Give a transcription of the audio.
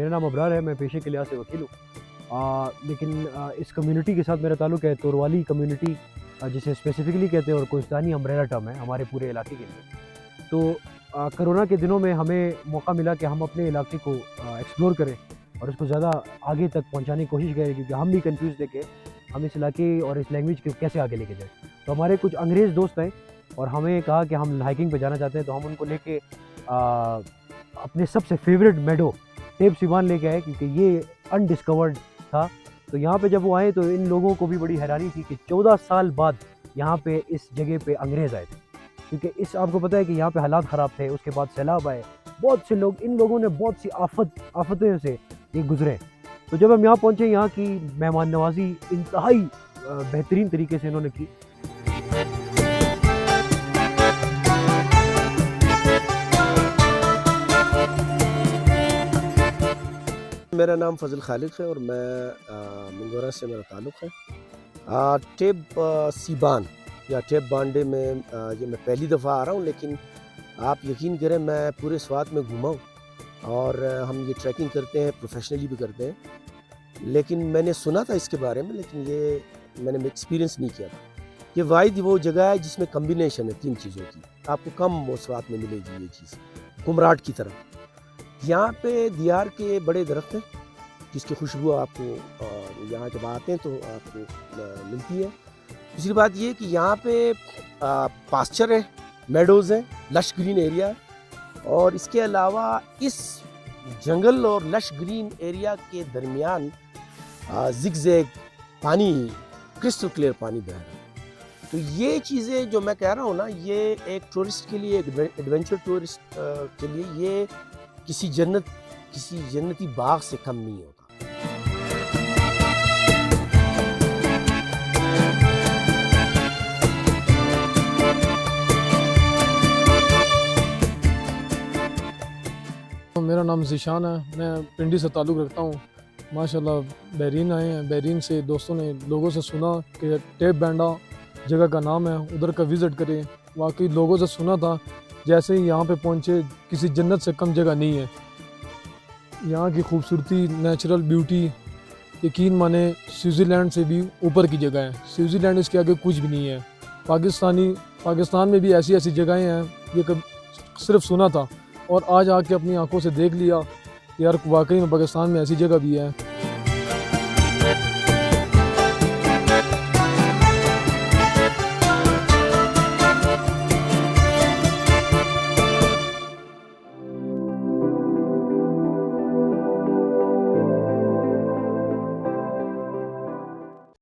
मेरा नाम अबरार है, मैं पेशे के लिहाज से वकील हूँ। लेकिन इस कम्युनिटी के साथ मेरा ताल्लुक़ है, तोरवाली कम्युनिटी जिसे स्पेसिफ़िकली कहते हैं और कोहिस्तानी अम्ब्रेला टर्म है हमारे पूरे इलाके के लिए। तो कोरोना के दिनों में हमें मौका मिला कि हम अपने इलाके को एक्सप्लोर करें और उसको ज़्यादा आगे तक पहुँचाने की कोशिश करें, क्योंकि हम भी कन्फ्यूज़ थे कि हम इस इलाके और इस लैंग्वेज को कैसे आगे लेके जाएँ। तो हमारे कुछ अंग्रेज़ दोस्त हैं और हमें कहा कि हम हाइकिंग पे जाना चाहते हैं, तो हम उनको लेके अपने सबसे फ़ेवरेट मेडो टेप सिवान लेके आए, क्योंकि ये अनडिस्कवर्ड था। तो यहाँ पे जब वो आए तो इन लोगों को भी बड़ी हैरानी थी कि 14 साल बाद यहाँ पे इस जगह पे अंग्रेज़ आए थे, क्योंकि इस आपको पता है कि यहाँ पे हालात ख़राब थे, उसके बाद सैलाब आए, बहुत से लोग, इन लोगों ने बहुत सी आफ़तें से ये गुज़रे। तो जब हम यहाँ पहुँचे, यहाँ की मेहमान नवाज़ी इंतहाई बेहतरीन तरीके से इन्होंने की। मेरा नाम फ़ज़ल ख़ालिद है और मैं मंगोरा से मेरा ताल्लुक़ है। टेप सीबान या टेप बांडे में ये मैं पहली दफ़ा आ रहा हूँ, लेकिन आप यकीन करें मैं पूरे स्वात में घूमा हूँ और हम ये ट्रैकिंग करते हैं, प्रोफेशनली भी करते हैं। लेकिन मैंने सुना था इसके बारे में, लेकिन ये मैंने एक्सपीरियंस नहीं किया था। ये वाहिद वो जगह है जिसमें कम्बिनेशन है 3 चीज़ों की, आपको कम वो स्वात में मिलेगी ये चीज़, कुमराट की तरह। यहाँ पे दियार के बड़े दरख्त हैं जिसकी खुशबू आपको यहाँ जब आते हैं तो आपको मिलती है। दूसरी बात ये कि यहाँ पे पास्चर है, मेडोज़ हैं, लश ग्रीन एरिया है, और इसके अलावा इस जंगल और लश ग्रीन एरिया के दरमियान ज़िगज़ैग पानी, क्रिस्टल क्लियर पानी बह रहा है। तो ये चीज़ें जो मैं कह रहा हूँ ना, ये एक टूरिस्ट के लिए, एक एडवेंचर टूरिस्ट के लिए ये किसी जन्नती बाग से कम नहीं होता। मेरा नाम ज़ीशान है, मैं पिंडी से ताल्लुक़ रखता हूँ। माशाल्लाह बहरीन आए हैं, बहरीन से दोस्तों ने, लोगों से सुना कि टेप बैंडा जगह का नाम है, उधर का विज़िट करें। वाकई लोगों से सुना था, जैसे ही यहाँ पे पहुँचे किसी जन्नत से कम जगह नहीं है। यहाँ की खूबसूरती, नेचुरल ब्यूटी, यकीन माने स्विट्ज़रलैंड से भी ऊपर की जगह है। स्विट्ज़रलैंड इसके आगे कुछ भी नहीं है। पाकिस्तान में भी ऐसी ऐसी जगहें हैं, ये कभी सिर्फ सुना था और आज आके अपनी आंखों से देख लिया, यार वाकई में पाकिस्तान में ऐसी जगह भी है।